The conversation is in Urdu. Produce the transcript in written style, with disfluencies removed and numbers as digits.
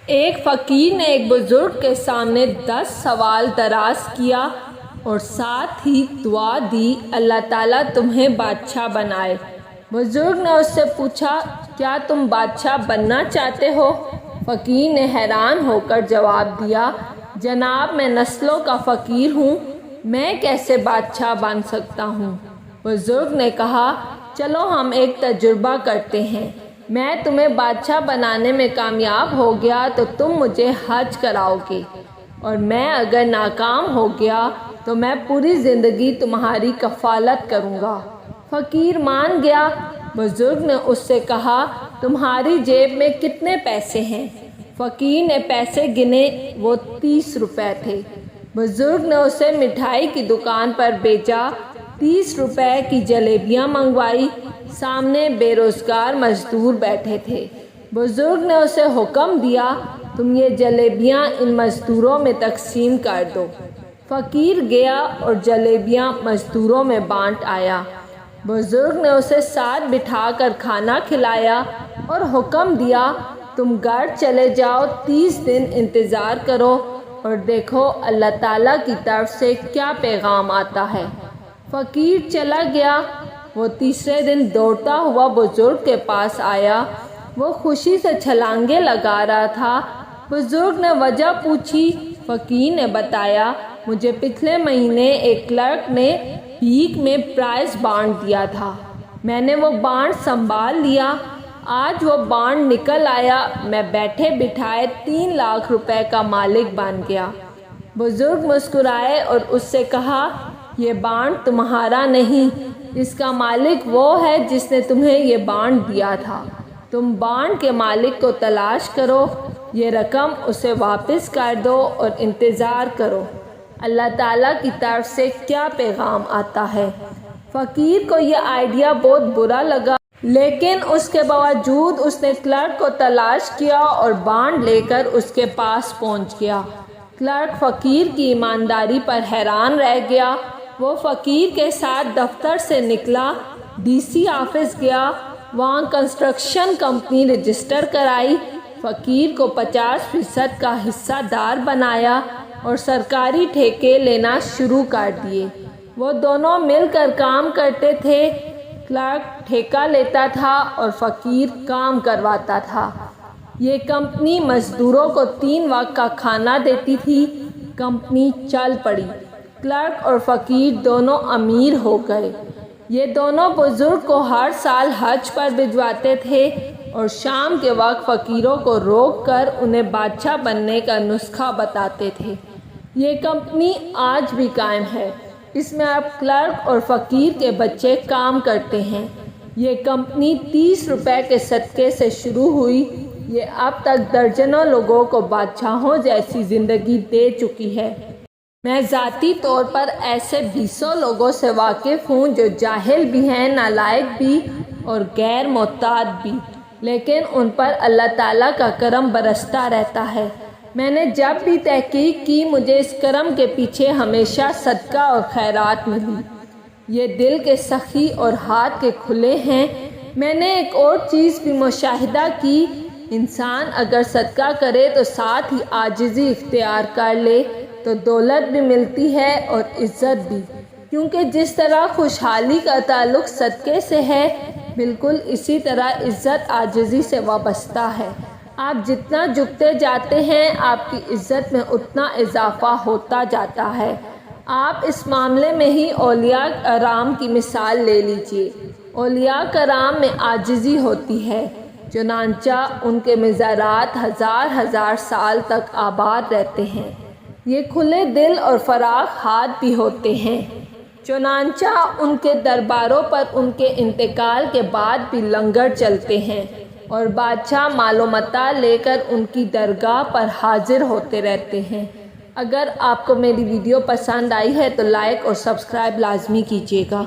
ایک فقیر نے ایک بزرگ کے سامنے 10 سوال دراز کیا اور ساتھ ہی دعا دی، اللہ تعالیٰ تمہیں بادشاہ بنائے۔ بزرگ نے اس سے پوچھا، کیا تم بادشاہ بننا چاہتے ہو؟ فقیر نے حیران ہو کر جواب دیا، جناب میں نسلوں کا فقیر ہوں، میں کیسے بادشاہ بن سکتا ہوں؟ بزرگ نے کہا، چلو ہم ایک تجربہ کرتے ہیں، میں تمہیں بادشاہ بنانے میں کامیاب ہو گیا تو تم مجھے حج کراؤ گے، اور میں اگر ناکام ہو گیا تو میں پوری زندگی تمہاری کفالت کروں گا۔ فقیر مان گیا۔ بزرگ نے اس سے کہا، تمہاری جیب میں کتنے پیسے ہیں؟ فقیر نے پیسے گنے، وہ 30 روپے تھے۔ بزرگ نے اسے مٹھائی کی دکان پر بھیجا، 30 روپے کی جلیبیاں منگوائی۔ سامنے بے روزگار مزدور بیٹھے تھے۔ بزرگ نے اسے حکم دیا، تم یہ جلیبیاں ان مزدوروں میں تقسیم کر دو۔ فقیر گیا اور جلیبیاں مزدوروں میں بانٹ آیا۔ بزرگ نے اسے ساتھ بٹھا کر کھانا کھلایا اور حکم دیا، تم گھر چلے جاؤ، 30 دن انتظار کرو اور دیکھو اللہ تعالیٰ کی طرف سے کیا پیغام آتا ہے۔ فقیر چلا گیا۔ وہ تیسرے دن دوڑتا ہوا بزرگ کے پاس آیا۔ وہ خوشی سے چھلانگیں لگا رہا تھا۔ بزرگ نے وجہ پوچھی۔ فقیر نے بتایا، مجھے پچھلے مہینے ایک کلرک نے بھیک میں پرائز بانڈ دیا تھا، میں نے وہ بانڈ سنبھال لیا، آج وہ بانڈ نکل آیا، میں بیٹھے بٹھائے 3 لاکھ روپے کا مالک بن گیا۔ بزرگ مسکرائے اور اس سے کہا، یہ بانڈ تمہارا نہیں، اس کا مالک وہ ہے جس نے تمہیں یہ بانڈ دیا تھا۔ تم بانڈ کے مالک کو تلاش کرو، یہ رقم اسے واپس کر دو اور انتظار کرو، اللہ تعالیٰ کی طرف سے کیا پیغام آتا ہے۔ فقیر کو یہ آئیڈیا بہت برا لگا، لیکن اس کے باوجود اس نے کلرک کو تلاش کیا اور بانڈ لے کر اس کے پاس پہنچ گیا۔ کلرک فقیر کی ایمانداری پر حیران رہ گیا۔ وہ فقیر کے ساتھ دفتر سے نکلا، ڈی سی آفس گیا، وہاں کنسٹرکشن کمپنی رجسٹر کرائی، فقیر کو 50% کا حصہ دار بنایا اور سرکاری ٹھیکے لینا شروع کر دیے۔ وہ دونوں مل کر کام کرتے تھے، کلرک ٹھیکہ لیتا تھا اور فقیر کام کرواتا تھا۔ یہ کمپنی مزدوروں کو 3 وقت کا کھانا دیتی تھی۔ کمپنی چل پڑی، کلرک اور فقیر دونوں امیر ہو گئے۔ یہ دونوں بزرگ کو ہر سال حج پر بھجواتے تھے اور شام کے وقت فقیروں کو روک کر انہیں بادشاہ بننے کا نسخہ بتاتے تھے۔ یہ کمپنی آج بھی قائم ہے، اس میں اب کلرک اور فقیر کے بچے کام کرتے ہیں۔ یہ کمپنی 30 روپے کے صدقے سے شروع ہوئی، یہ اب تک درجنوں لوگوں کو بادشاہوں جیسی زندگی دے چکی ہے۔ میں ذاتی طور پر ایسے 20 لوگوں سے واقف ہوں جو جاہل بھی ہیں، نالائق بھی اور غیر محتاط بھی، لیکن ان پر اللہ تعالیٰ کا کرم برستا رہتا ہے۔ میں نے جب بھی تحقیق کی، مجھے اس کرم کے پیچھے ہمیشہ صدقہ اور خیرات ملی۔ یہ دل کے سخی اور ہاتھ کے کھلے ہیں۔ میں نے ایک اور چیز بھی مشاہدہ کی، انسان اگر صدقہ کرے تو ساتھ ہی عاجزی اختیار کر لے تو دولت بھی ملتی ہے اور عزت بھی، کیونکہ جس طرح خوشحالی کا تعلق صدقے سے ہے، بالکل اسی طرح عزت عاجزی سے وابستہ ہے۔ آپ جتنا جھکتے جاتے ہیں، آپ کی عزت میں اتنا اضافہ ہوتا جاتا ہے۔ آپ اس معاملے میں ہی اولیاء کرام کی مثال لے لیجئے۔ اولیاء کرام میں عاجزی ہوتی ہے، چنانچہ ان کے مزارات ہزار سال تک آباد رہتے ہیں۔ یہ کھلے دل اور فراخ ہاتھ بھی ہوتے ہیں، چنانچہ ان کے درباروں پر ان کے انتقال کے بعد بھی لنگر چلتے ہیں اور بادشاہ مال و متاع لے کر ان کی درگاہ پر حاضر ہوتے رہتے ہیں۔ اگر آپ کو میری ویڈیو پسند آئی ہے تو لائک اور سبسکرائب لازمی کیجیے گا۔